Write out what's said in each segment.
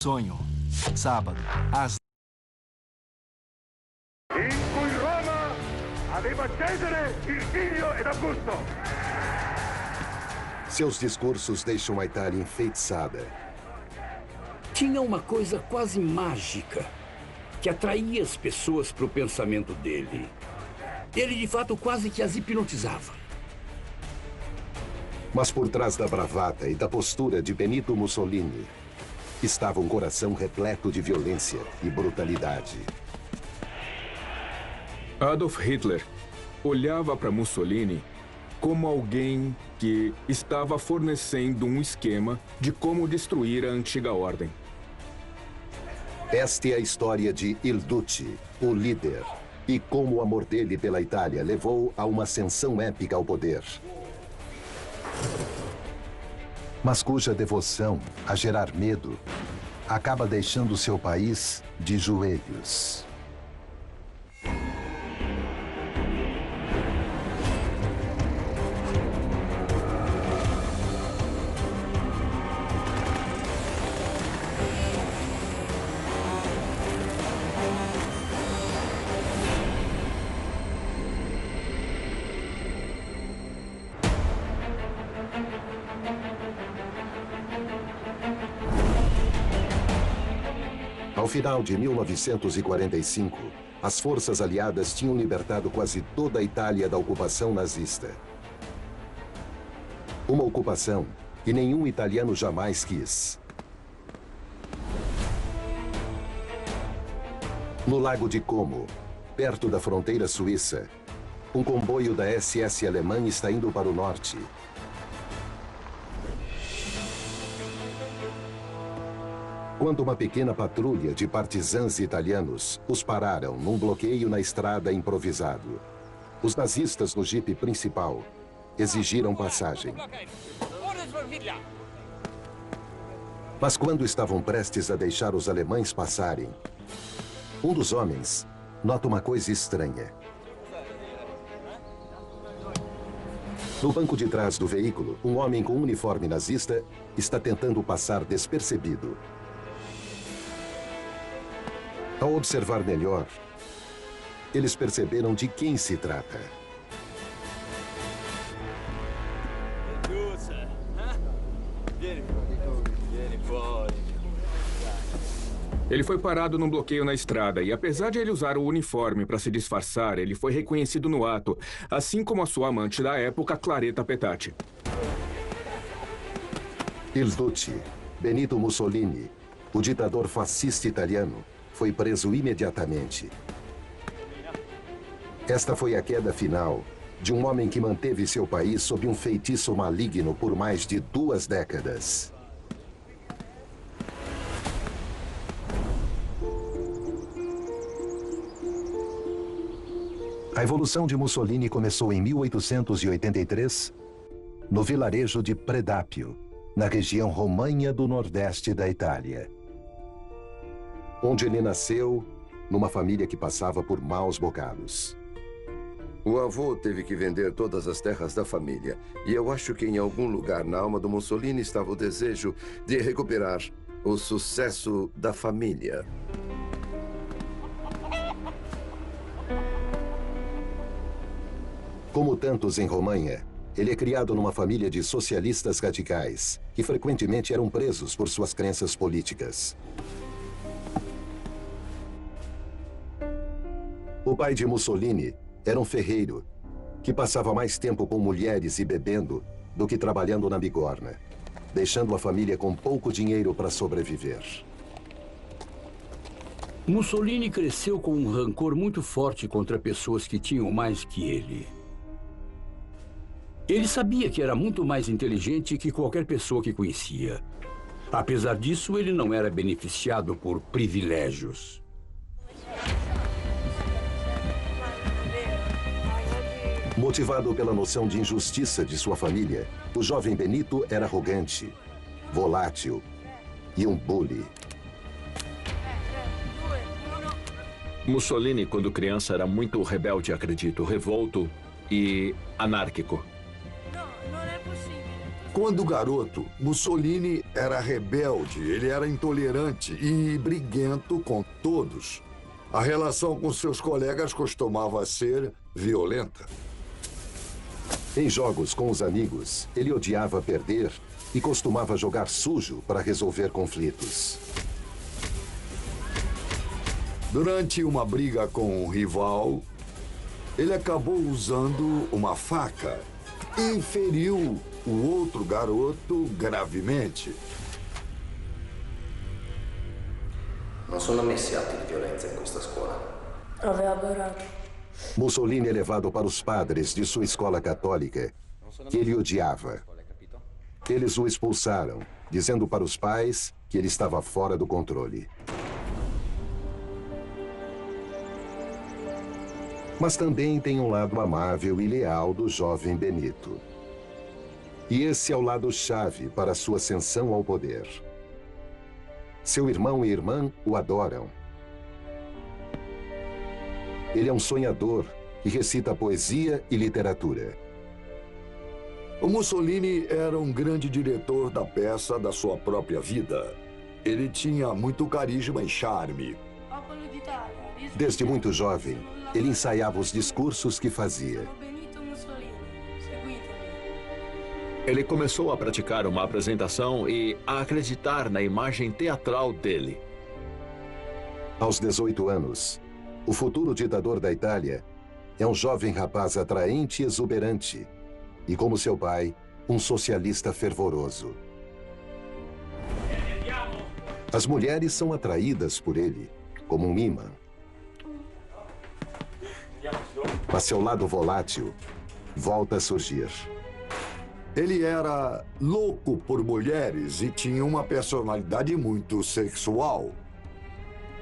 Sonho, sábado, às... In Roma aveva Cesare, il figlio ed Augusto. Seus discursos deixam a Itália enfeitiçada. Tinha uma coisa quase mágica que atraía as pessoas para o pensamento dele. Ele, de fato, quase que as hipnotizava. Mas por trás da bravata e da postura de Benito Mussolini estava um coração repleto de violência e brutalidade. Adolf Hitler olhava para Mussolini como alguém que estava fornecendo um esquema de como destruir a antiga ordem. Esta é a história de Il Duce, o líder, e como o amor dele pela Itália levou a uma ascensão épica ao poder. Mas cuja devoção a gerar medo acaba deixando seu país de joelhos. Ao final de 1945, as forças aliadas tinham libertado quase toda a Itália da ocupação nazista. Uma ocupação que nenhum italiano jamais quis. No Lago de Como, perto da fronteira suíça, um comboio da SS alemã está indo para o norte. Quando uma pequena patrulha de partisãs italianos os pararam num bloqueio na estrada improvisado. Os nazistas no jipe principal exigiram passagem. Mas quando estavam prestes a deixar os alemães passarem, um dos homens nota uma coisa estranha. No banco de trás do veículo, um homem com uniforme nazista está tentando passar despercebido. Ao observar melhor, eles perceberam de quem se trata. Ele foi parado num bloqueio na estrada e, apesar de ele usar o uniforme para se disfarçar, ele foi reconhecido no ato, assim como a sua amante da época, Claretta Petacci. Il Duce, Benito Mussolini, o ditador fascista italiano, foi preso imediatamente. Esta foi a queda final de um homem que manteve seu país sob um feitiço maligno por mais de 2 décadas. A evolução de Mussolini começou em 1883, no vilarejo de Predápio, na região romanha do nordeste da Itália, onde ele nasceu numa família que passava por maus bocados. O avô teve que vender todas as terras da família. E eu acho que em algum lugar na alma do Mussolini estava o desejo de recuperar o sucesso da família. Como tantos em Romanha, ele é criado numa família de socialistas radicais, que frequentemente eram presos por suas crenças políticas. O pai de Mussolini era um ferreiro que passava mais tempo com mulheres e bebendo do que trabalhando na bigorna, deixando a família com pouco dinheiro para sobreviver. Mussolini cresceu com um rancor muito forte contra pessoas que tinham mais que ele. Ele sabia que era muito mais inteligente que qualquer pessoa que conhecia. Apesar disso, ele não era beneficiado por privilégios. Motivado pela noção de injustiça de sua família, o jovem Benito era arrogante, volátil e um bully. Mussolini, quando criança, era muito rebelde, acredito, revolto e anárquico. Quando garoto, Mussolini era rebelde, ele era intolerante e briguento com todos. A relação com seus colegas costumava ser violenta. Em jogos com os amigos, ele odiava perder e costumava jogar sujo para resolver conflitos. Durante uma briga com um rival, ele acabou usando uma faca e feriu o outro garoto gravemente. Non sono messi atti di violenza in questa scuola. Aveva adorato. Mussolini é levado para os padres de sua escola católica, que ele odiava. Eles o expulsaram, dizendo para os pais que ele estava fora do controle. Mas também tem um lado amável e leal do jovem Benito. E esse é o lado-chave para sua ascensão ao poder. Seu irmão e irmã o adoram. Ele é um sonhador que recita poesia e literatura. O Mussolini era um grande diretor da peça da sua própria vida. Ele tinha muito carisma e charme. Desde muito jovem, ele ensaiava os discursos que fazia. Ele começou a praticar uma apresentação e a acreditar na imagem teatral dele. Aos 18 anos, o futuro ditador da Itália é um jovem rapaz atraente e exuberante, e como seu pai, um socialista fervoroso. As mulheres são atraídas por ele, como um imã. Mas seu lado volátil volta a surgir. Ele era louco por mulheres e tinha uma personalidade muito sexual.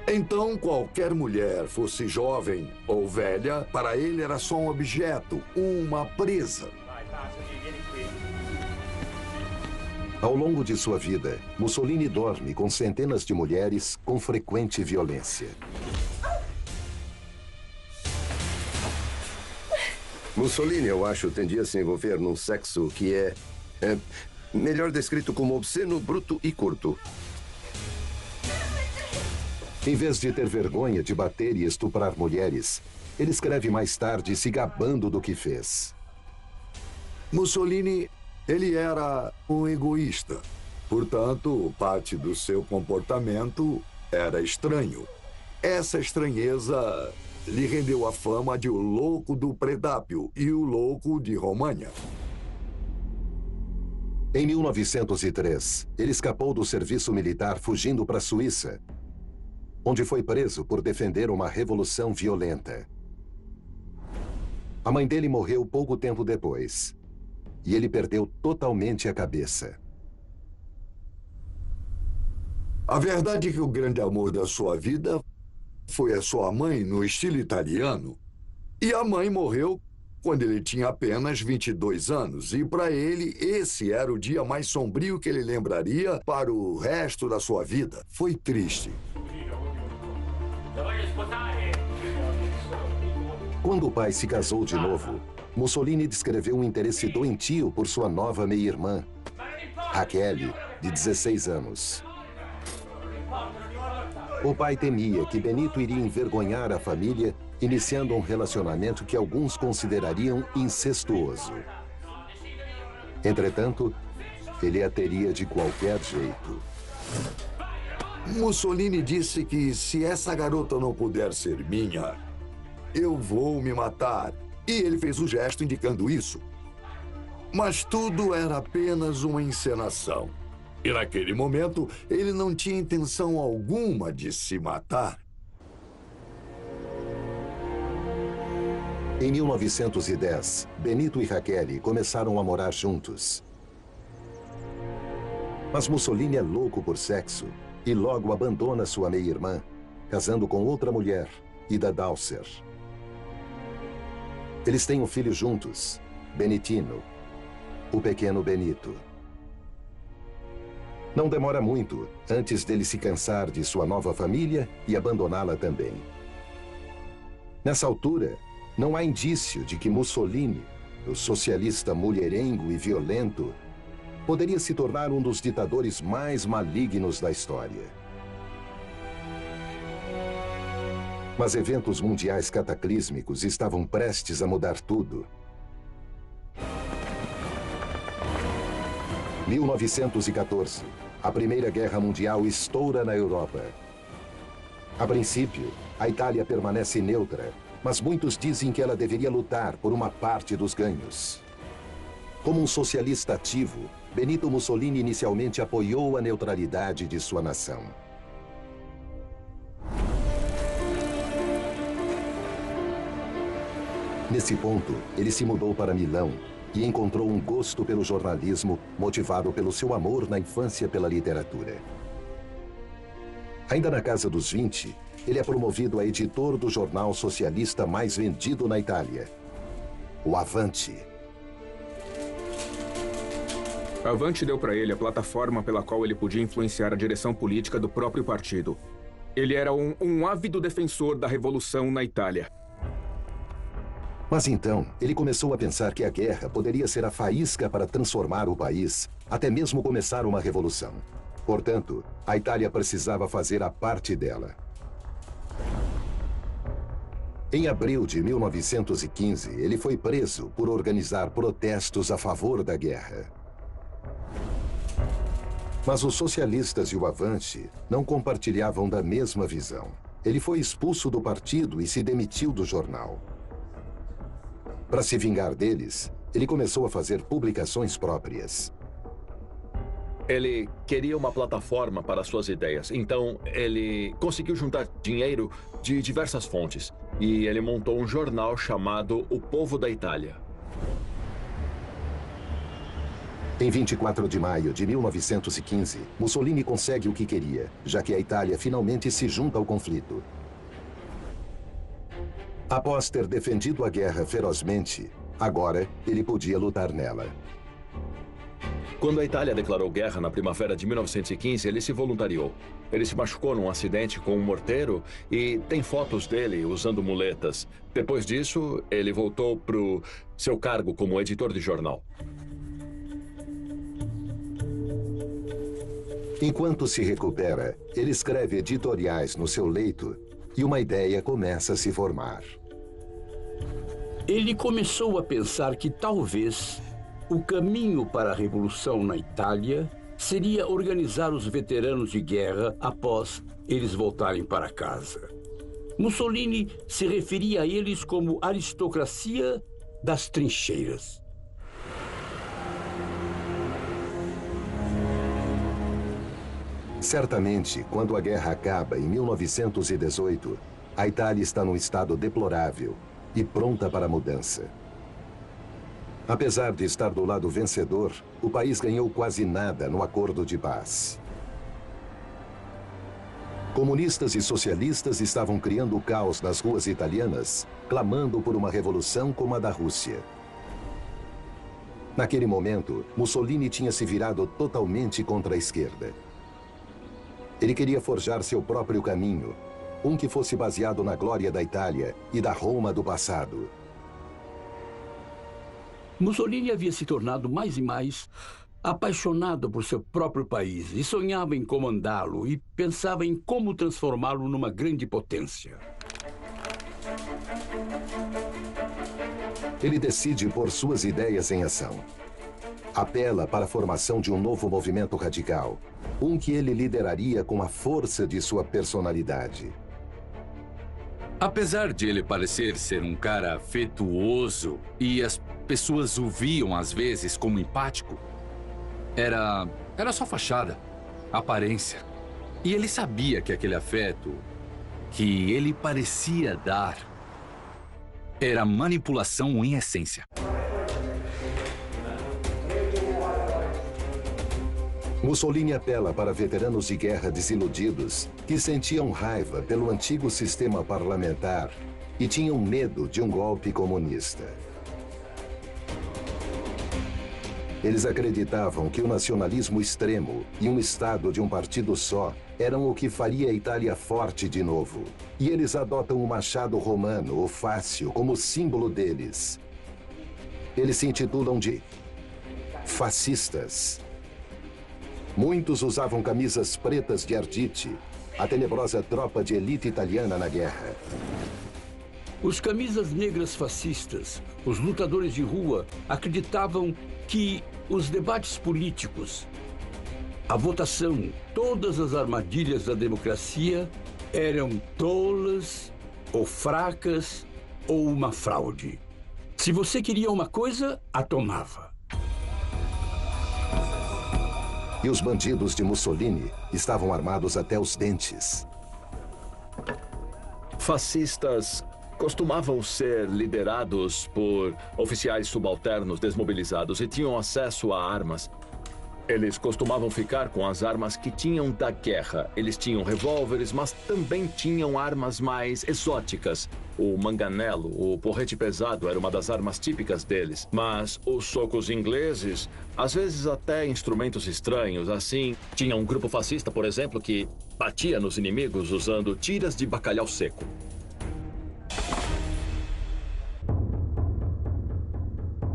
Então, qualquer mulher, fosse jovem ou velha, para ele era só um objeto, uma presa. Ao longo de sua vida, Mussolini dorme com centenas de mulheres com frequente violência. Mussolini, eu acho, tendia a se envolver num sexo que é melhor descrito como obsceno, bruto e curto. Em vez de ter vergonha de bater e estuprar mulheres, ele escreve mais tarde se gabando do que fez. Mussolini, ele era um egoísta. Portanto, parte do seu comportamento era estranho. Essa estranheza lhe rendeu a fama de o louco do Predápio e o louco de România. Em 1903, ele escapou do serviço militar fugindo para a Suíça, onde foi preso por defender uma revolução violenta. A mãe dele morreu pouco tempo depois, e ele perdeu totalmente a cabeça. A verdade é que o grande amor da sua vida foi a sua mãe no estilo italiano. E a mãe morreu quando ele tinha apenas 22 anos. E para ele, esse era o dia mais sombrio que ele lembraria para o resto da sua vida. Foi triste. Quando o pai se casou de novo, Mussolini descreveu um interesse doentio por sua nova meia-irmã, Raquel, de 16 anos. O pai temia que Benito iria envergonhar a família, iniciando um relacionamento que alguns considerariam incestuoso. Entretanto, ele a teria de qualquer jeito. Mussolini disse que se essa garota não puder ser minha, eu vou me matar. E ele fez o gesto indicando isso. Mas tudo era apenas uma encenação. E naquele momento, ele não tinha intenção alguma de se matar. Em 1910, Benito e Raquel começaram a morar juntos. Mas Mussolini é louco por sexo e logo abandona sua meia-irmã, casando com outra mulher, Ida Dowser. Eles têm um filho juntos, Benitino, o pequeno Benito. Não demora muito antes dele se cansar de sua nova família e abandoná-la também. Nessa altura, não há indício de que Mussolini, o socialista mulherengo e violento, poderia se tornar um dos ditadores mais malignos da história. Mas eventos mundiais cataclísmicos estavam prestes a mudar tudo. 1914. A Primeira Guerra Mundial estoura na Europa. A princípio, a Itália permanece neutra, mas muitos dizem que ela deveria lutar por uma parte dos ganhos. Como um socialista ativo, Benito Mussolini inicialmente apoiou a neutralidade de sua nação. Nesse ponto, ele se mudou para Milão e encontrou um gosto pelo jornalismo, motivado pelo seu amor na infância pela literatura. Ainda na casa dos 20, ele é promovido a editor do jornal socialista mais vendido na Itália, o Avanti. Avanti deu para ele a plataforma pela qual ele podia influenciar a direção política do próprio partido. Ele era um ávido defensor da revolução na Itália. Mas então, ele começou a pensar que a guerra poderia ser a faísca para transformar o país, até mesmo começar uma revolução. Portanto, a Itália precisava fazer a parte dela. Em abril de 1915, ele foi preso por organizar protestos a favor da guerra. Mas os socialistas e o Avanti não compartilhavam da mesma visão. Ele foi expulso do partido e se demitiu do jornal. Para se vingar deles, ele começou a fazer publicações próprias. Ele queria uma plataforma para suas ideias, então ele conseguiu juntar dinheiro de diversas fontes. E ele montou um jornal chamado O Povo da Itália. Em 24 de maio de 1915, Mussolini consegue o que queria, já que a Itália finalmente se junta ao conflito. Após ter defendido a guerra ferozmente, agora ele podia lutar nela. Quando a Itália declarou guerra na primavera de 1915, ele se voluntariou. Ele se machucou num acidente com um morteiro e tem fotos dele usando muletas. Depois disso, ele voltou para o seu cargo como editor de jornal. Enquanto se recupera, ele escreve editoriais no seu leito e uma ideia começa a se formar. Ele começou a pensar que talvez o caminho para a revolução na Itália seria organizar os veteranos de guerra após eles voltarem para casa. Mussolini se referia a eles como aristocracia das trincheiras. Certamente, quando a guerra acaba em 1918, a Itália está num estado deplorável e pronta para a mudança. Apesar de estar do lado vencedor, o país ganhou quase nada no acordo de paz. Comunistas e socialistas estavam criando caos nas ruas italianas, clamando por uma revolução como a da Rússia. Naquele momento, Mussolini tinha se virado totalmente contra a esquerda. Ele queria forjar seu próprio caminho, um que fosse baseado na glória da Itália e da Roma do passado. Mussolini havia se tornado mais e mais apaixonado por seu próprio país e sonhava em comandá-lo e pensava em como transformá-lo numa grande potência. Ele decide pôr suas ideias em ação. Apela para a formação de um novo movimento radical, um que ele lideraria com a força de sua personalidade. Apesar de ele parecer ser um cara afetuoso e as pessoas o viam às vezes como empático, era só fachada, aparência. E ele sabia que aquele afeto que ele parecia dar era manipulação em essência. Mussolini apela para veteranos de guerra desiludidos que sentiam raiva pelo antigo sistema parlamentar e tinham medo de um golpe comunista. Eles acreditavam que o nacionalismo extremo e um Estado de um partido só eram o que faria a Itália forte de novo. E eles adotam o machado romano, o fácio, como símbolo deles. Eles se intitulam de fascistas. Muitos usavam camisas pretas de Arditi, a tenebrosa tropa de elite italiana na guerra. Os camisas negras fascistas, os lutadores de rua, acreditavam que os debates políticos, a votação, todas as armadilhas da democracia eram tolas ou fracas ou uma fraude. Se você queria uma coisa, a tomava. E os bandidos de Mussolini estavam armados até os dentes. Fascistas costumavam ser liderados por oficiais subalternos desmobilizados e tinham acesso a armas. Eles costumavam ficar com as armas que tinham da guerra. Eles tinham revólveres, mas também tinham armas mais exóticas. O manganelo, o porrete pesado, era uma das armas típicas deles. Mas os socos ingleses, às vezes até instrumentos estranhos, assim. Tinha um grupo fascista, por exemplo, que batia nos inimigos usando tiras de bacalhau seco.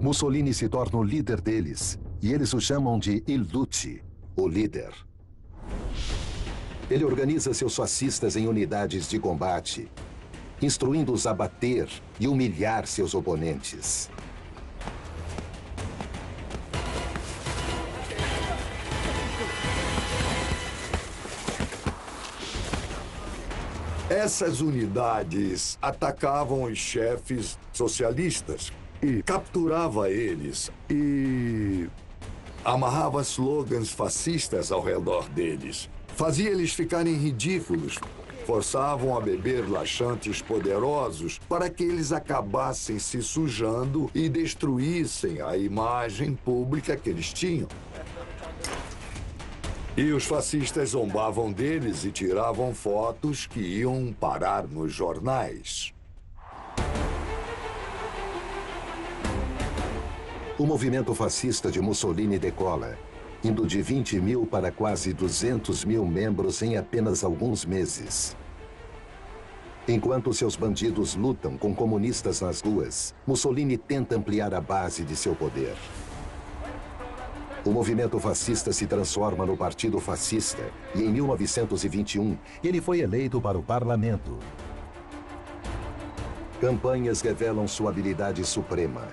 Mussolini se torna o líder deles, e eles o chamam de Il Duce, o líder. Ele organiza seus fascistas em unidades de combate, instruindo-os a bater e humilhar seus oponentes. Essas unidades atacavam os chefes socialistas e capturava eles e amarrava slogans fascistas ao redor deles. Fazia eles ficarem ridículos. Forçavam a beber laxantes poderosos para que eles acabassem se sujando e destruíssem a imagem pública que eles tinham. E os fascistas zombavam deles e tiravam fotos que iam parar nos jornais. O movimento fascista de Mussolini decola, indo de 20 mil para quase 200 mil membros em apenas alguns meses. Enquanto seus bandidos lutam com comunistas nas ruas, Mussolini tenta ampliar a base de seu poder. O movimento fascista se transforma no Partido Fascista e, em 1921, ele foi eleito para o parlamento. Campanhas revelam sua habilidade suprema.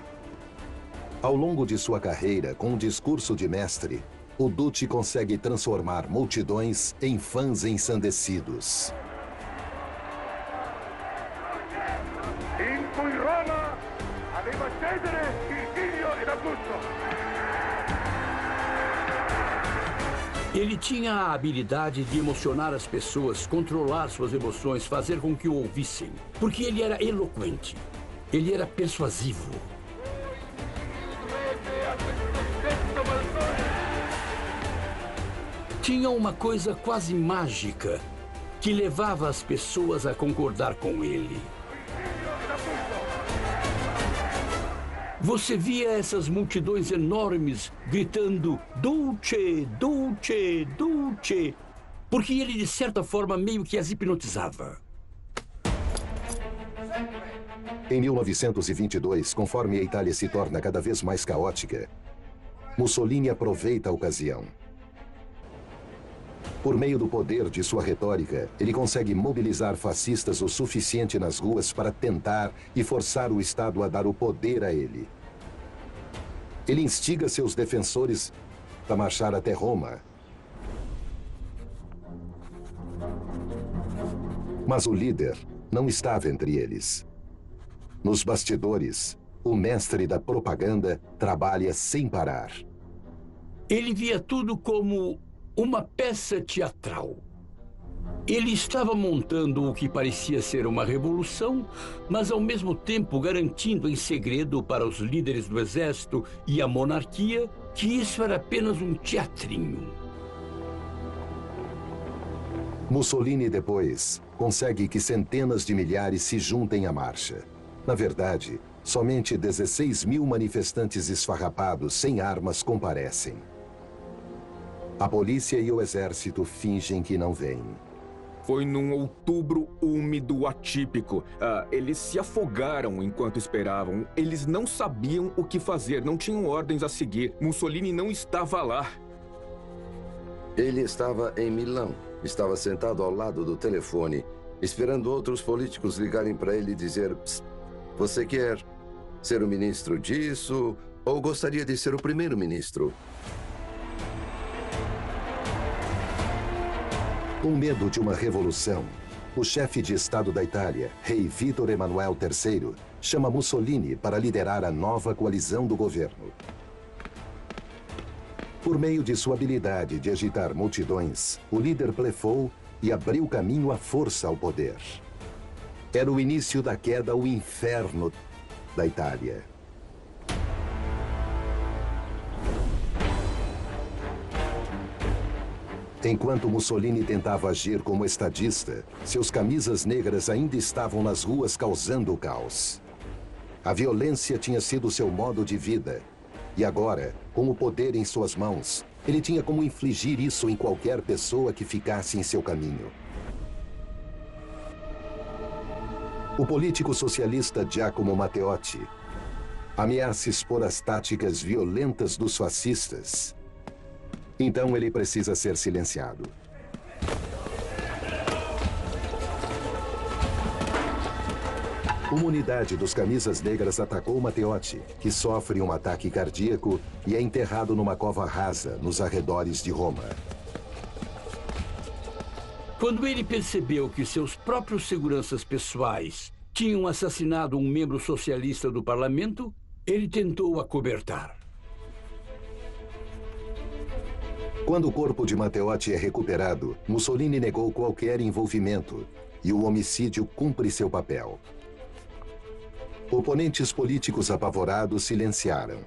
Ao longo de sua carreira, com um discurso de mestre, o Duce consegue transformar multidões em fãs ensandecidos. in cui Roma aveva Cesare, il figlio ed Augusto. Ele tinha a habilidade de emocionar as pessoas, controlar suas emoções, fazer com que o ouvissem. Porque ele era eloquente, ele era persuasivo. Tinha uma coisa quase mágica que levava as pessoas a concordar com ele. Você via essas multidões enormes gritando Duce, Duce, Duce, porque ele, de certa forma, meio que as hipnotizava. Em 1922, conforme a Itália se torna cada vez mais caótica, Mussolini aproveita a ocasião. Por meio do poder de sua retórica, ele consegue mobilizar fascistas o suficiente nas ruas para tentar e forçar o Estado a dar o poder a ele. Ele instiga seus defensores a marchar até Roma. Mas o líder não estava entre eles. Nos bastidores, o mestre da propaganda trabalha sem parar. Ele via tudo como uma peça teatral. Ele estava montando o que parecia ser uma revolução, mas ao mesmo tempo garantindo em segredo para os líderes do exército e a monarquia que isso era apenas um teatrinho. Mussolini, depois, consegue que centenas de milhares se juntem à marcha. Na verdade, somente 16 mil manifestantes esfarrapados sem armas comparecem. A polícia e o exército fingem que não veem. Foi num outubro úmido atípico. Eles se afogaram enquanto esperavam. Eles não sabiam o que fazer, não tinham ordens a seguir. Mussolini não estava lá. Ele estava em Milão. Estava sentado ao lado do telefone, esperando outros políticos ligarem para ele e dizer: "Psst, você quer ser o ministro disso ou gostaria de ser o primeiro-ministro?" Com medo de uma revolução, o chefe de Estado da Itália, rei Vítor Emanuel III, chama Mussolini para liderar a nova coalizão do governo. Por meio de sua habilidade de agitar multidões, o líder blefou e abriu caminho à força ao poder. Era o início da queda ao inferno da Itália. Enquanto Mussolini tentava agir como estadista, seus camisas negras ainda estavam nas ruas causando o caos. A violência tinha sido seu modo de vida. E agora, com o poder em suas mãos, ele tinha como infligir isso em qualquer pessoa que ficasse em seu caminho. O político socialista Giacomo Matteotti ameaça expor as táticas violentas dos fascistas. Então ele precisa ser silenciado. Uma unidade dos Camisas Negras atacou Matteotti, que sofre um ataque cardíaco e é enterrado numa cova rasa nos arredores de Roma. Quando ele percebeu que seus próprios seguranças pessoais tinham assassinado um membro socialista do parlamento, ele tentou acobertar. Quando o corpo de Matteotti é recuperado, Mussolini negou qualquer envolvimento e o homicídio cumpre seu papel. Oponentes políticos apavorados silenciaram.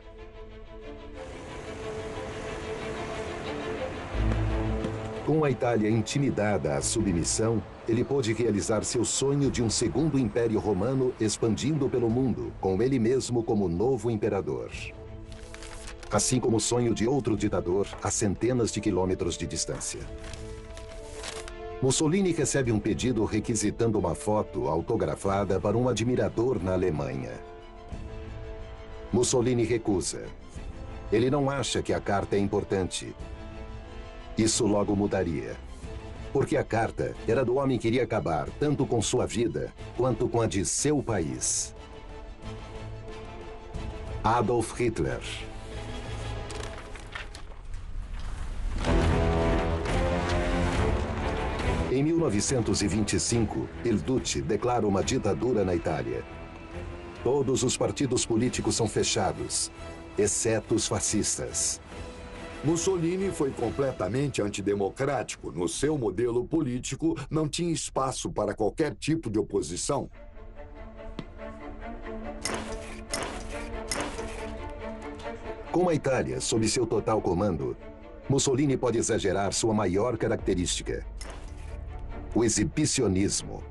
Com a Itália intimidada à submissão, ele pôde realizar seu sonho de um segundo império romano expandindo pelo mundo, com ele mesmo como novo imperador. Assim como o sonho de outro ditador a centenas de quilômetros de distância. Mussolini recebe um pedido requisitando uma foto autografada para um admirador na Alemanha. Mussolini recusa. Ele não acha que a carta é importante. Isso logo mudaria. Porque a carta era do homem que iria acabar tanto com sua vida quanto com a de seu país. Adolf Hitler. Em 1925, Il Duce declara uma ditadura na Itália. Todos os partidos políticos são fechados, exceto os fascistas. Mussolini foi completamente antidemocrático. No seu modelo político, não tinha espaço para qualquer tipo de oposição. Com a Itália sob seu total comando, Mussolini pode exagerar sua maior característica: o exibicionismo.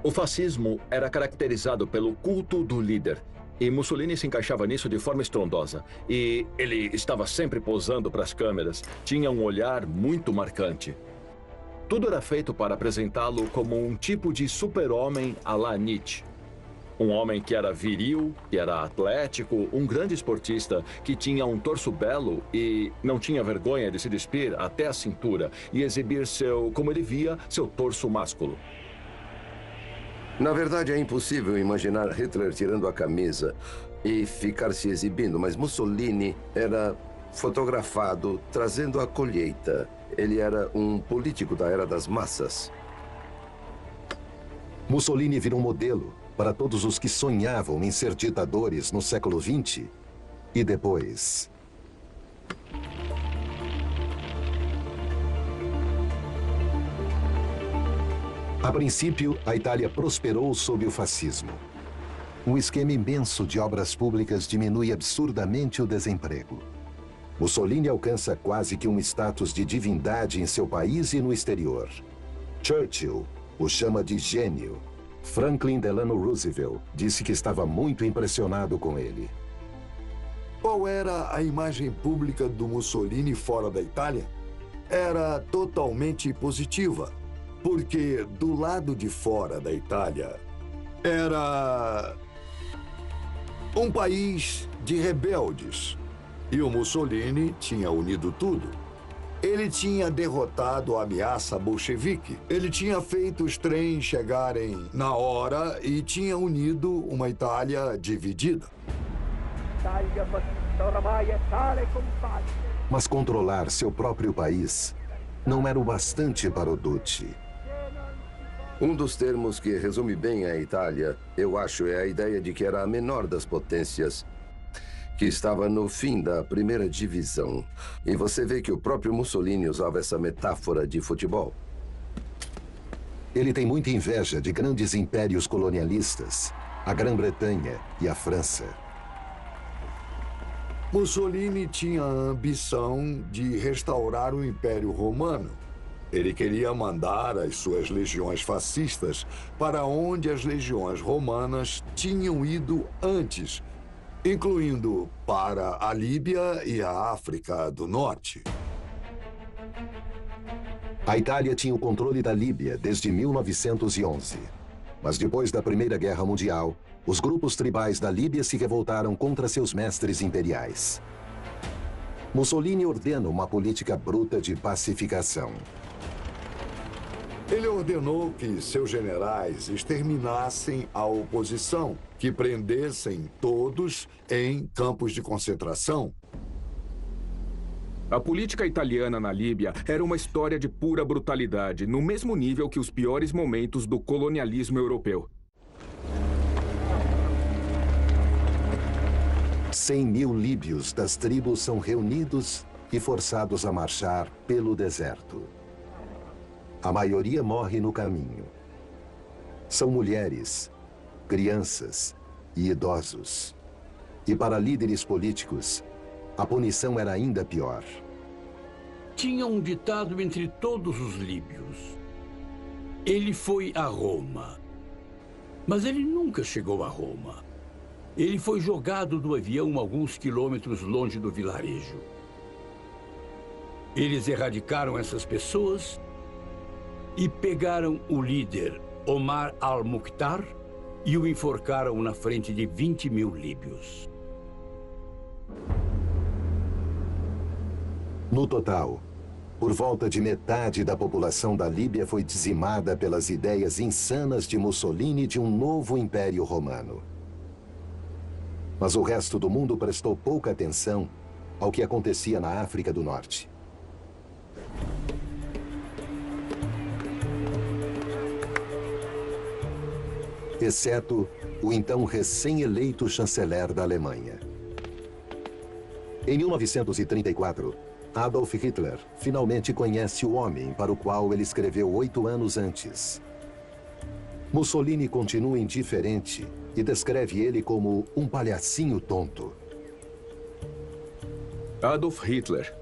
O fascismo era caracterizado pelo culto do líder. E Mussolini se encaixava nisso de forma estrondosa. E ele estava sempre posando para as câmeras. Tinha um olhar muito marcante. Tudo era feito para apresentá-lo como um tipo de super-homem à la Nietzsche. Um homem que era viril, que era atlético, um grande esportista, que tinha um torso belo e não tinha vergonha de se despir até a cintura e exibir seu, como ele via, seu torso másculo. Na verdade, é impossível imaginar Hitler tirando a camisa e ficar se exibindo, mas Mussolini era fotografado trazendo a colheita. Ele era um político da era das massas. Mussolini virou um modelo para todos os que sonhavam em ser ditadores no século XX e depois. A princípio, a Itália prosperou sob o fascismo. Um esquema imenso de obras públicas diminui absurdamente o desemprego. Mussolini alcança quase que um status de divindade em seu país e no exterior. Churchill o chama de gênio. Franklin Delano Roosevelt disse que estava muito impressionado com ele. Qual era a imagem pública do Mussolini fora da Itália? Era totalmente positiva. Porque do lado de fora da Itália era um país de rebeldes. E o Mussolini tinha unido tudo. Ele tinha derrotado a ameaça bolchevique. Ele tinha feito os trens chegarem na hora e tinha unido uma Itália dividida. Mas controlar seu próprio país não era o bastante para o Duce. Um dos termos que resume bem a Itália, eu acho, é a ideia de que era a menor das potências, que estava no fim da primeira divisão. E você vê que o próprio Mussolini usava essa metáfora de futebol. Ele tem muita inveja de grandes impérios colonialistas, a Grã-Bretanha e a França. Mussolini tinha a ambição de restaurar o Império Romano. Ele queria mandar as suas legiões fascistas para onde as legiões romanas tinham ido antes, incluindo para a Líbia e a África do Norte. A Itália tinha o controle da Líbia desde 1911. Mas depois da Primeira Guerra Mundial, os grupos tribais da Líbia se revoltaram contra seus mestres imperiais. Mussolini ordena uma política bruta de pacificação. Ele ordenou que seus generais exterminassem a oposição, que prendessem todos em campos de concentração. A política italiana na Líbia era uma história de pura brutalidade, no mesmo nível que os piores momentos do colonialismo europeu. 100.000 líbios das tribos são reunidos e forçados a marchar pelo deserto. A maioria morre no caminho. São mulheres, crianças e idosos. E para líderes políticos, a punição era ainda pior. Tinha um ditado entre todos os líbios. Ele foi a Roma. Mas ele nunca chegou a Roma. Ele foi jogado do avião alguns quilômetros longe do vilarejo. Eles erradicaram essas pessoas e pegaram o líder, Omar al-Mukhtar, e o enforcaram na frente de 20.000 líbios. No total, por volta de metade da população da Líbia foi dizimada pelas ideias insanas de Mussolini de um novo império romano. Mas o resto do mundo prestou pouca atenção ao que acontecia na África do Norte. Exceto o então recém-eleito chanceler da Alemanha. Em 1934, Adolf Hitler finalmente conhece o homem para o qual ele escreveu 8 anos antes. Mussolini continua indiferente e descreve ele como um palhacinho tonto. Adolf Hitler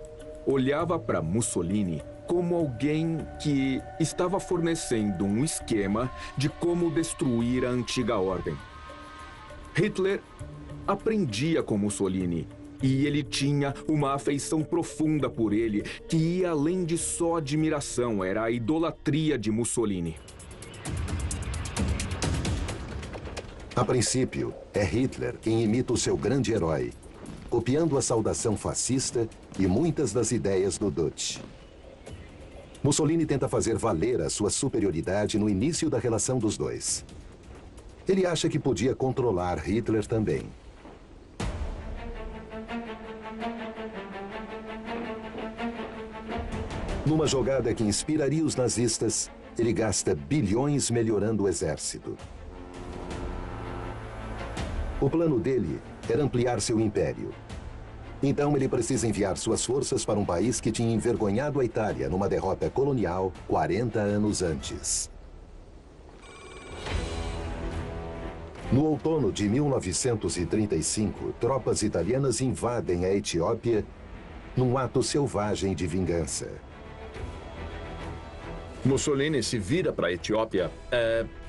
olhava para Mussolini como alguém que estava fornecendo um esquema de como destruir a antiga ordem. Hitler aprendia com Mussolini e ele tinha uma afeição profunda por ele que ia além de só admiração, era a idolatria de Mussolini. A princípio, é Hitler quem imita o seu grande herói, copiando a saudação fascista e muitas das ideias do Duce. Mussolini tenta fazer valer a sua superioridade no início da relação dos dois. Ele acha que podia controlar Hitler também. Numa jogada que inspiraria os nazistas, ele gasta bilhões melhorando o exército. O plano dele era ampliar seu império. Então ele precisa enviar suas forças para um país que tinha envergonhado a Itália numa derrota colonial 40 anos antes. No outono de 1935, tropas italianas invadem a Etiópia num ato selvagem de vingança. Mussolini se vira para a Etiópia,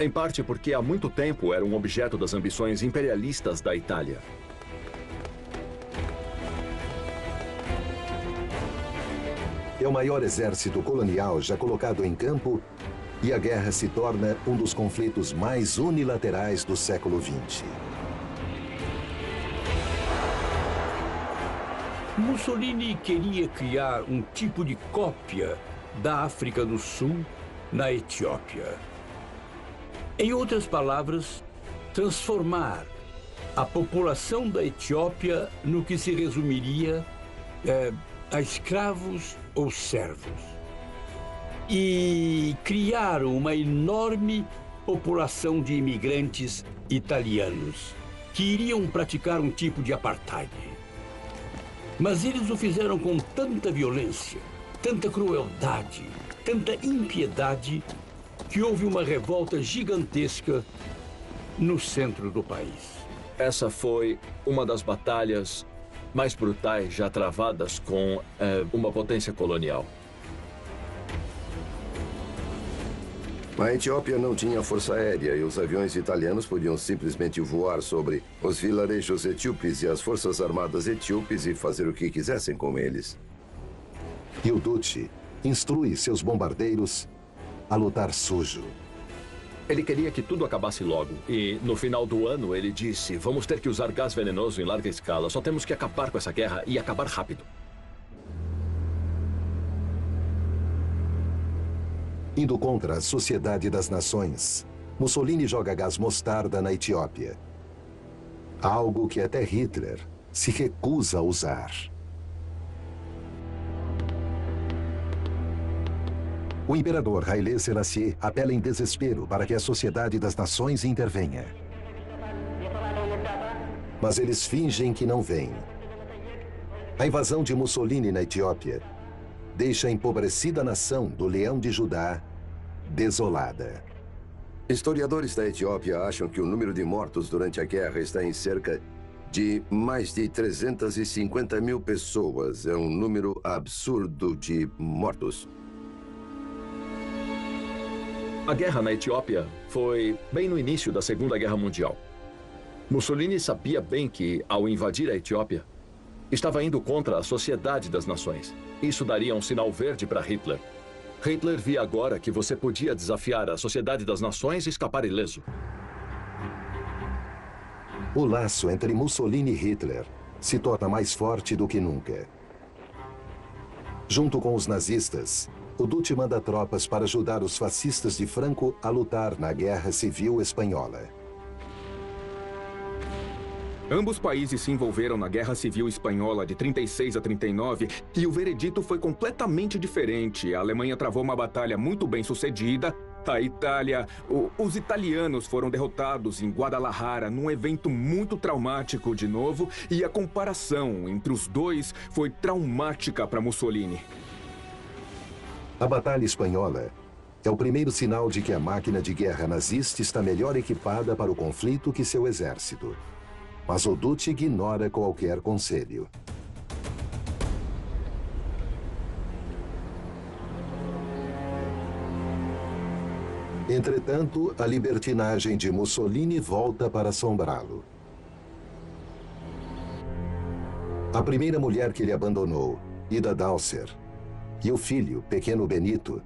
em parte porque há muito tempo era um objeto das ambições imperialistas da Itália. É o maior exército colonial já colocado em campo e a guerra se torna um dos conflitos mais unilaterais do século XX. Mussolini queria criar um tipo de cópia da África do Sul na Etiópia. Em outras palavras, transformar a população da Etiópia no que se resumiria a escravos ou servos. E criar uma enorme população de imigrantes italianos que iriam praticar um tipo de apartheid. Mas eles o fizeram com tanta violência, tanta crueldade, tanta impiedade, que houve uma revolta gigantesca no centro do país. Essa foi uma das batalhas mais brutais já travadas com uma potência colonial. A Etiópia não tinha força aérea e os aviões italianos podiam simplesmente voar sobre os vilarejos etíopes e as forças armadas etíopes e fazer o que quisessem com eles. E o Duce instrui seus bombardeiros a lutar sujo. Ele queria que tudo acabasse logo. E, no final do ano, ele disse: vamos ter que usar gás venenoso em larga escala. Só temos que acabar com essa guerra e acabar rápido. Indo contra a Sociedade das Nações, Mussolini joga gás mostarda na Etiópia. Algo que até Hitler se recusa a usar. O imperador Haile Selassie apela em desespero para que a Sociedade das Nações intervenha. Mas eles fingem que não veem. A invasão de Mussolini na Etiópia deixa a empobrecida nação do Leão de Judá desolada. Historiadores da Etiópia acham que o número de mortos durante a guerra está em cerca de mais de 350 mil pessoas. É um número absurdo de mortos. A guerra na Etiópia foi bem no início da Segunda Guerra Mundial. Mussolini sabia bem que, ao invadir a Etiópia, estava indo contra a Sociedade das Nações. Isso daria um sinal verde para Hitler. Hitler via agora que você podia desafiar a Sociedade das Nações e escapar ileso. O laço entre Mussolini e Hitler se torna mais forte do que nunca. Junto com os nazistas, o Duce manda tropas para ajudar os fascistas de Franco a lutar na Guerra Civil Espanhola. Ambos países se envolveram na Guerra Civil Espanhola de 36 a 39 e o veredito foi completamente diferente. A Alemanha travou uma batalha muito bem sucedida. A Itália... Os italianos foram derrotados em Guadalajara num evento muito traumático de novo, e a comparação entre os dois foi traumática para Mussolini. A Batalha Espanhola é o primeiro sinal de que a máquina de guerra nazista está melhor equipada para o conflito que seu exército. Mas o Duce ignora qualquer conselho. Entretanto, a libertinagem de Mussolini volta para assombrá-lo. A primeira mulher que ele abandonou, Ida Dalser, e o filho, pequeno Benito,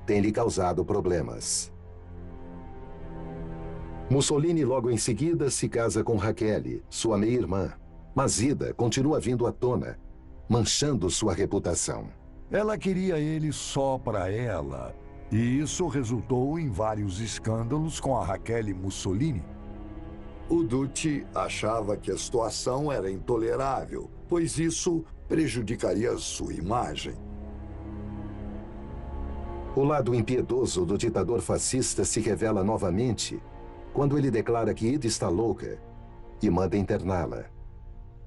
têm lhe causado problemas. Mussolini logo em seguida se casa com Raquel, sua meia-irmã, mas Ida continua vindo à tona, manchando sua reputação. Ela queria ele só para ela, e isso resultou em vários escândalos com a Raquel Mussolini. O Duce achava que a situação era intolerável, pois isso prejudicaria sua imagem. O lado impiedoso do ditador fascista se revela novamente quando ele declara que Ida está louca e manda interná-la.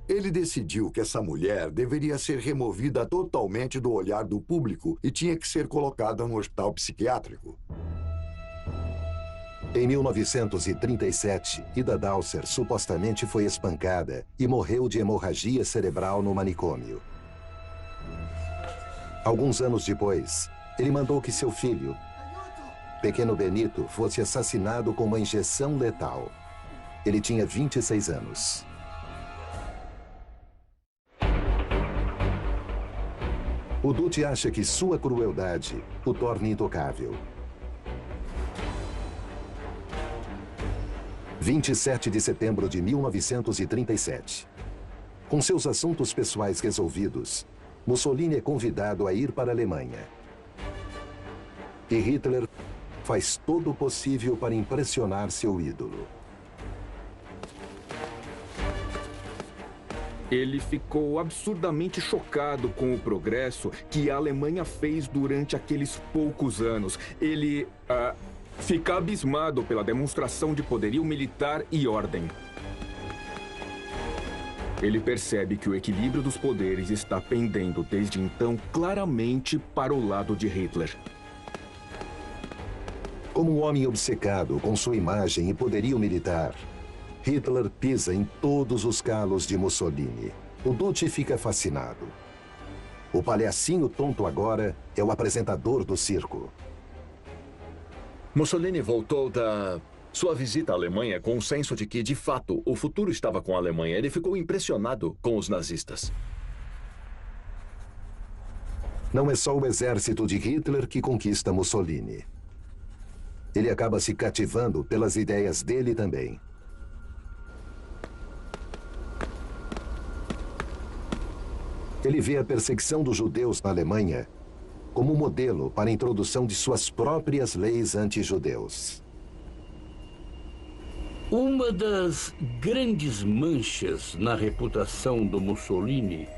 Ele decidiu que essa mulher deveria ser removida totalmente do olhar do público e tinha que ser colocada no hospital psiquiátrico. Em 1937, Ida Dalser supostamente foi espancada e morreu de hemorragia cerebral no manicômio. Alguns anos depois, ele mandou que seu filho, pequeno Benito, fosse assassinado com uma injeção letal. Ele tinha 26 anos. O Duce acha que sua crueldade o torna intocável. 27 de setembro de 1937. Com seus assuntos pessoais resolvidos, Mussolini é convidado a ir para a Alemanha. E Hitler faz todo o possível para impressionar seu ídolo. Ele ficou absurdamente chocado com o progresso que a Alemanha fez durante aqueles poucos anos. Ele fica abismado pela demonstração de poderio militar e ordem. Ele percebe que o equilíbrio dos poderes está pendendo desde então claramente para o lado de Hitler. Como um homem obcecado com sua imagem e poderio militar, Hitler pisa em todos os calos de Mussolini. O Duce fica fascinado. O palhacinho tonto agora é o apresentador do circo. Mussolini voltou da sua visita à Alemanha com o senso de que, de fato, o futuro estava com a Alemanha. Ele ficou impressionado com os nazistas. Não é só o exército de Hitler que conquista Mussolini. Ele acaba se cativando pelas ideias dele também. Ele vê a perseguição dos judeus na Alemanha como modelo para a introdução de suas próprias leis anti-judeus. Uma das grandes manchas na reputação do Mussolini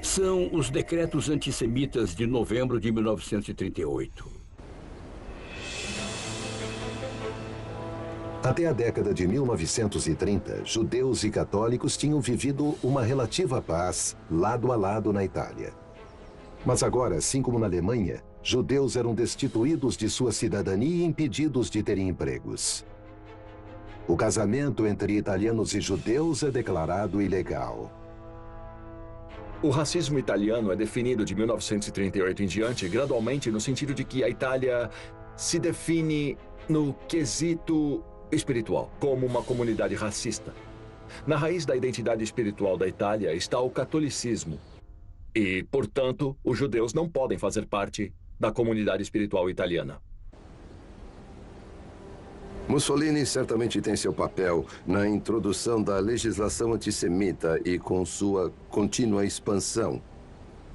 são os decretos antissemitas de novembro de 1938. Até a década de 1930, judeus e católicos tinham vivido uma relativa paz lado a lado na Itália. Mas agora, assim como na Alemanha, judeus eram destituídos de sua cidadania e impedidos de terem empregos. O casamento entre italianos e judeus é declarado ilegal. O racismo italiano é definido de 1938 em diante gradualmente no sentido de que a Itália se define no quesito espiritual, como uma comunidade racista. Na raiz da identidade espiritual da Itália está o catolicismo. E, portanto, os judeus não podem fazer parte da comunidade espiritual italiana. Mussolini certamente tem seu papel na introdução da legislação antissemita e com sua contínua expansão.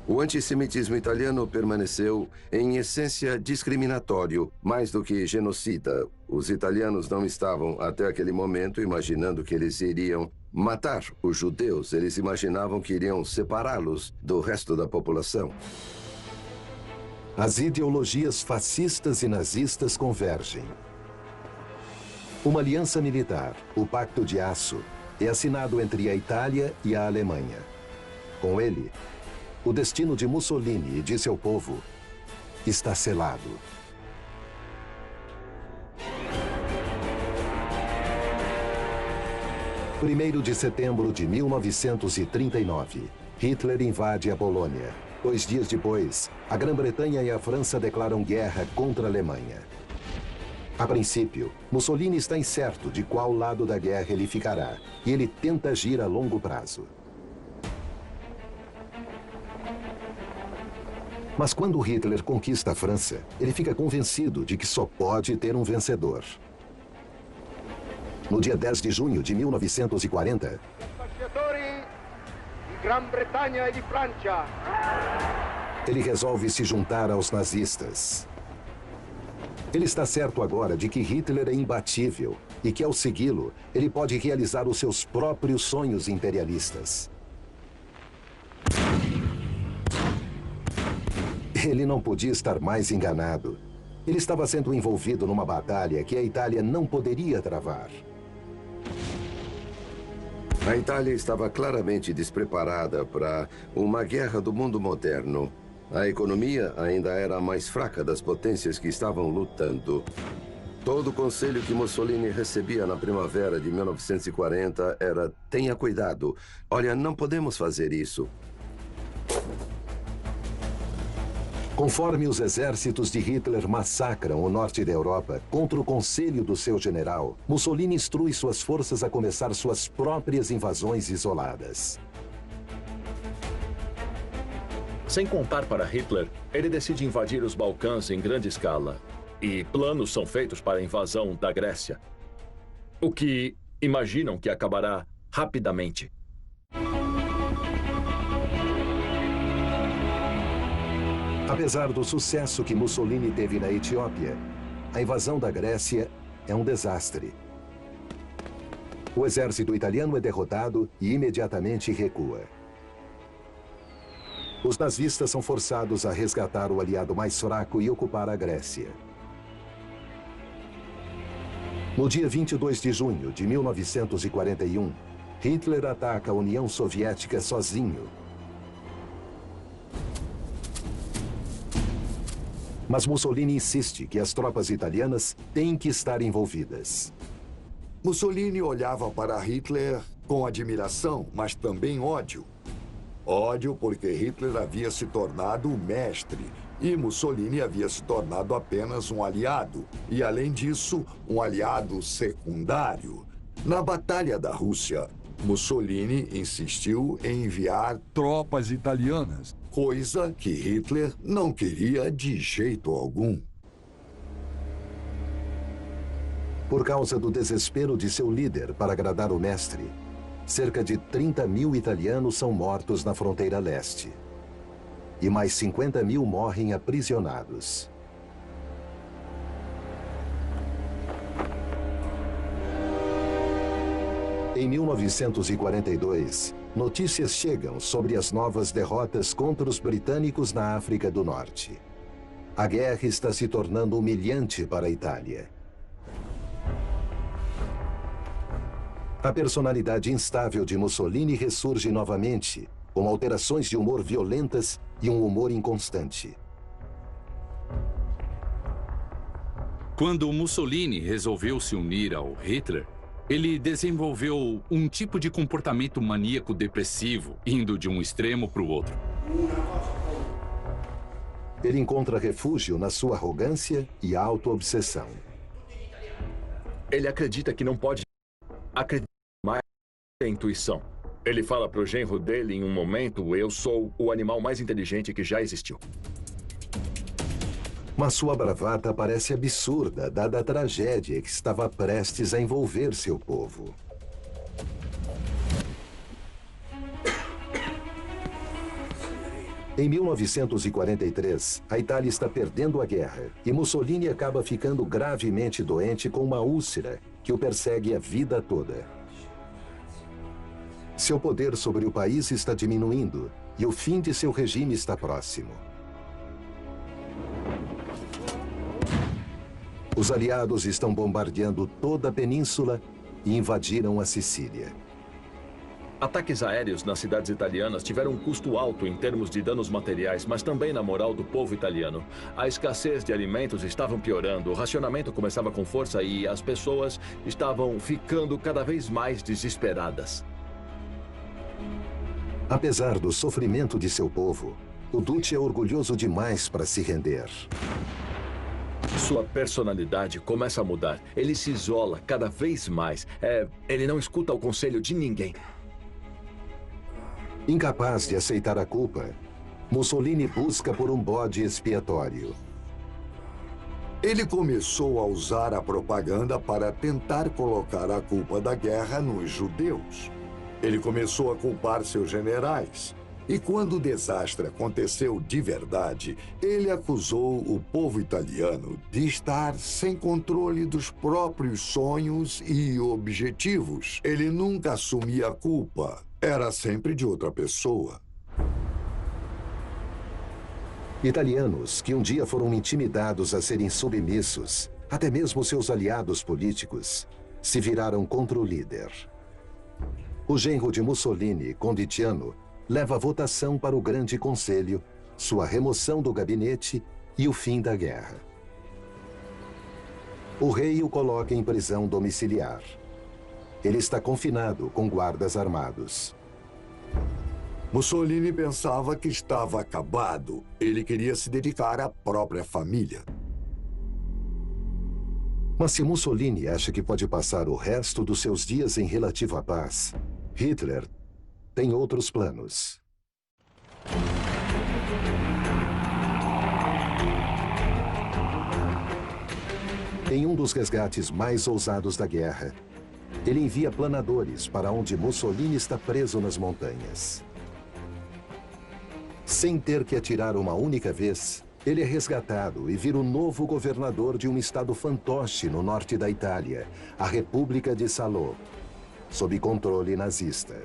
O antissemitismo italiano permaneceu, em essência, discriminatório, mais do que genocida. Os italianos não estavam, até aquele momento, imaginando que eles iriam matar os judeus. Eles imaginavam que iriam separá-los do resto da população. As ideologias fascistas e nazistas convergem. Uma aliança militar, o Pacto de Aço, é assinado entre a Itália e a Alemanha. Com ele, o destino de Mussolini e de seu povo está selado. Primeiro de setembro de 1939, Hitler invade a Polônia. 2 dias depois, a Grã-Bretanha e a França declaram guerra contra a Alemanha. A princípio, Mussolini está incerto de qual lado da guerra ele ficará, e ele tenta agir a longo prazo. Mas quando Hitler conquista a França, ele fica convencido de que só pode ter um vencedor. No dia 10 de junho de 1940, ele resolve se juntar aos nazistas. Ele está certo agora de que Hitler é imbatível e que, ao segui-lo, ele pode realizar os seus próprios sonhos imperialistas. Ele não podia estar mais enganado. Ele estava sendo envolvido numa batalha que a Itália não poderia travar. A Itália estava claramente despreparada para uma guerra do mundo moderno. A economia ainda era a mais fraca das potências que estavam lutando. Todo o conselho que Mussolini recebia na primavera de 1940 era: tenha cuidado. Olha, não podemos fazer isso. Conforme os exércitos de Hitler massacram o norte da Europa contra o conselho do seu general, Mussolini instrui suas forças a começar suas próprias invasões isoladas. Sem contar para Hitler, ele decide invadir os Balcãs em grande escala. E planos são feitos para a invasão da Grécia. O que imaginam que acabará rapidamente. Apesar do sucesso que Mussolini teve na Etiópia, a invasão da Grécia é um desastre. O exército italiano é derrotado e imediatamente recua. Os nazistas são forçados a resgatar o aliado mais fraco e ocupar a Grécia. No dia 22 de junho de 1941, Hitler ataca a União Soviética sozinho. Mas Mussolini insiste que as tropas italianas têm que estar envolvidas. Mussolini olhava para Hitler com admiração, mas também ódio. Ódio porque Hitler havia se tornado o mestre e Mussolini havia se tornado apenas um aliado. E, além disso, um aliado secundário. Na Batalha da Rússia, Mussolini insistiu em enviar tropas italianas, coisa que Hitler não queria de jeito algum. Por causa do desespero de seu líder para agradar o mestre, cerca de 30.000 italianos são mortos na fronteira leste. E mais 50.000 morrem aprisionados. Em 1942, notícias chegam sobre as novas derrotas contra os britânicos na África do Norte. A guerra está se tornando humilhante para a Itália. A personalidade instável de Mussolini ressurge novamente, com alterações de humor violentas e um humor inconstante. Quando Mussolini resolveu se unir ao Hitler, ele desenvolveu um tipo de comportamento maníaco-depressivo, indo de um extremo para o outro. Ele encontra refúgio na sua arrogância e auto-obsessão. Ele acredita que não pode acreditar mais na intuição. Ele fala para o genro dele em um momento: eu sou o animal mais inteligente que já existiu. Mas sua bravata parece absurda, dada a tragédia que estava prestes a envolver seu povo. Em 1943, a Itália está perdendo a guerra e Mussolini acaba ficando gravemente doente com uma úlcera que o persegue a vida toda. Seu poder sobre o país está diminuindo e o fim de seu regime está próximo. Os aliados estão bombardeando toda a península e invadiram a Sicília. Ataques aéreos nas cidades italianas tiveram um custo alto em termos de danos materiais, mas também na moral do povo italiano. A escassez de alimentos estava piorando, o racionamento começava com força e as pessoas estavam ficando cada vez mais desesperadas. Apesar do sofrimento de seu povo, o Duce é orgulhoso demais para se render. Sua personalidade começa a mudar. Ele se isola cada vez mais. Ele não escuta o conselho de ninguém. Incapaz de aceitar a culpa, Mussolini busca por um bode expiatório. Ele começou a usar a propaganda para tentar colocar a culpa da guerra nos judeus. Ele começou a culpar seus generais. E quando o desastre aconteceu de verdade, ele acusou o povo italiano de estar sem controle dos próprios sonhos e objetivos. Ele nunca assumia a culpa. Era sempre de outra pessoa. Italianos que um dia foram intimidados a serem submissos, até mesmo seus aliados políticos, se viraram contra o líder. O genro de Mussolini, Conditiano, leva a votação para o Grande Conselho, sua remoção do gabinete e o fim da guerra. O rei o coloca em prisão domiciliar. Ele está confinado com guardas armados. Mussolini pensava que estava acabado. Ele queria se dedicar à própria família. Mas se Mussolini acha que pode passar o resto dos seus dias em relativa paz, Hitler tem outros planos. Em um dos resgates mais ousados da guerra, ele envia planadores para onde Mussolini está preso nas montanhas. Sem ter que atirar uma única vez, Ele é resgatado e vira o novo governador de um estado fantoche no norte da Itália, a República de Salò, sob controle nazista.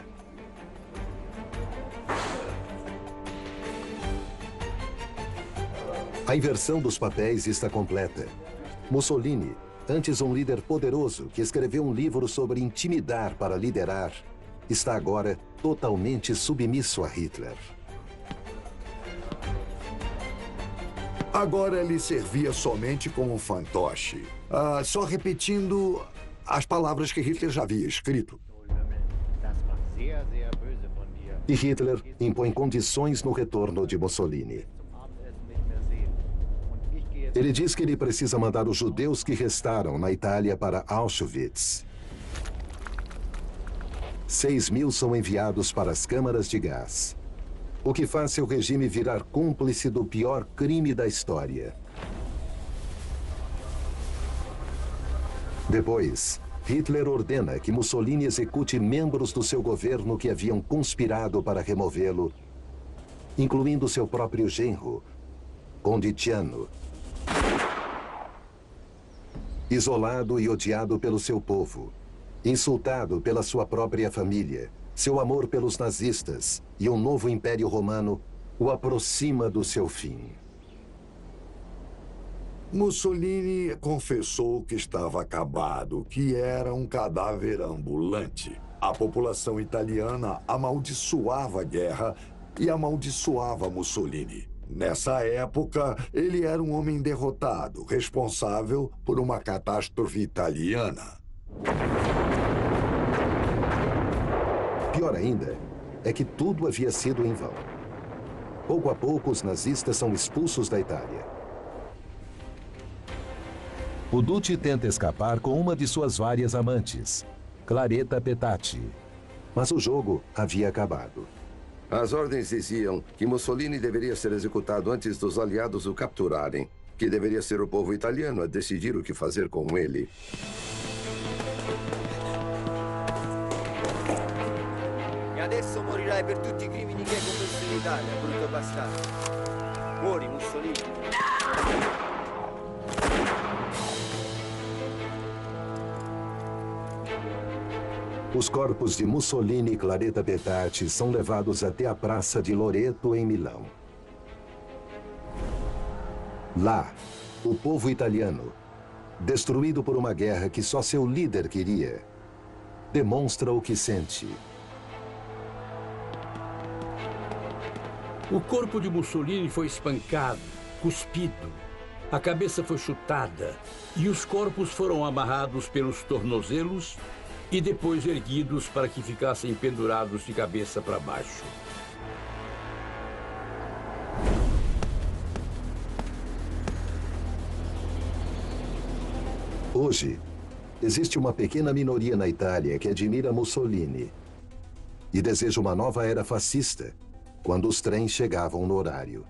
A inversão dos papéis está completa. Mussolini, antes um líder poderoso que escreveu um livro sobre intimidar para liderar, está agora totalmente submisso a Hitler. Agora ele servia somente como um fantoche, só repetindo as palavras que Hitler já havia escrito. E Hitler impõe condições no retorno de Mussolini. Ele diz que ele precisa mandar os judeus que restaram na Itália para Auschwitz. 6.000 são enviados para as câmaras de gás, o que faz seu regime virar cúmplice do pior crime da história. Depois, Hitler ordena que Mussolini execute membros do seu governo que haviam conspirado para removê-lo, incluindo seu próprio genro, Conditiano. Isolado e odiado pelo seu povo, insultado pela sua própria família, seu amor pelos nazistas e um novo império romano o aproxima do seu fim. Mussolini confessou que estava acabado, que era um cadáver ambulante. A população italiana amaldiçoava a guerra e amaldiçoava Mussolini. Nessa época, ele era um homem derrotado, responsável por uma catástrofe italiana. Pior ainda, é que tudo havia sido em vão. Pouco a pouco, os nazistas são expulsos da Itália. O Duce tenta escapar com uma de suas várias amantes, Claretta Petacci. Mas o jogo havia acabado. As ordens diziam que Mussolini deveria ser executado antes dos aliados o capturarem, que deveria ser o povo italiano a decidir o que fazer com ele. E adesso morirai per tutti I crimini che hai commesso in Italia, brutto bastardo. Muori, Mussolini. Os corpos de Mussolini e Claretta Petacci são levados até a praça de Loreto, em Milão. Lá, o povo italiano, destruído por uma guerra que só seu líder queria, demonstra o que sente. O corpo de Mussolini foi espancado, cuspido, a cabeça foi chutada e os corpos foram amarrados pelos tornozelos e depois erguidos para que ficassem pendurados de cabeça para baixo. Hoje, existe uma pequena minoria na Itália que admira Mussolini e deseja uma nova era fascista, quando os trens chegavam no horário.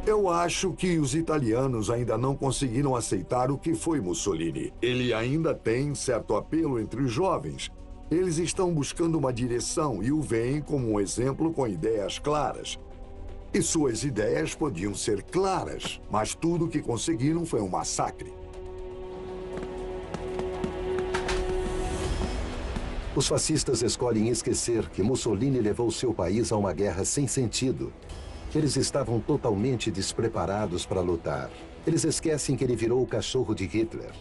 Eu acho que os italianos ainda não conseguiram aceitar o que foi Mussolini. Ele ainda tem certo apelo entre os jovens. Eles estão buscando uma direção e o veem como um exemplo com ideias claras. E suas ideias podiam ser claras, mas tudo o que conseguiram foi um massacre. Os fascistas escolhem esquecer que Mussolini levou seu país a uma guerra sem sentido. Eles estavam totalmente despreparados para lutar. Eles esquecem que ele virou o cachorro de Hitler.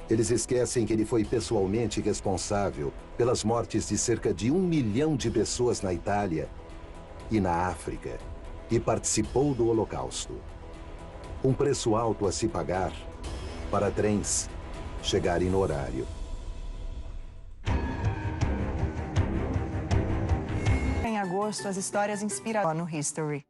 Eles esquecem que ele foi pessoalmente responsável pelas mortes de cerca de 1 milhão de pessoas na Itália e na África e participou do Holocausto. Um preço alto a se pagar para trens chegarem no horário. Em agosto, as histórias inspiradas no History.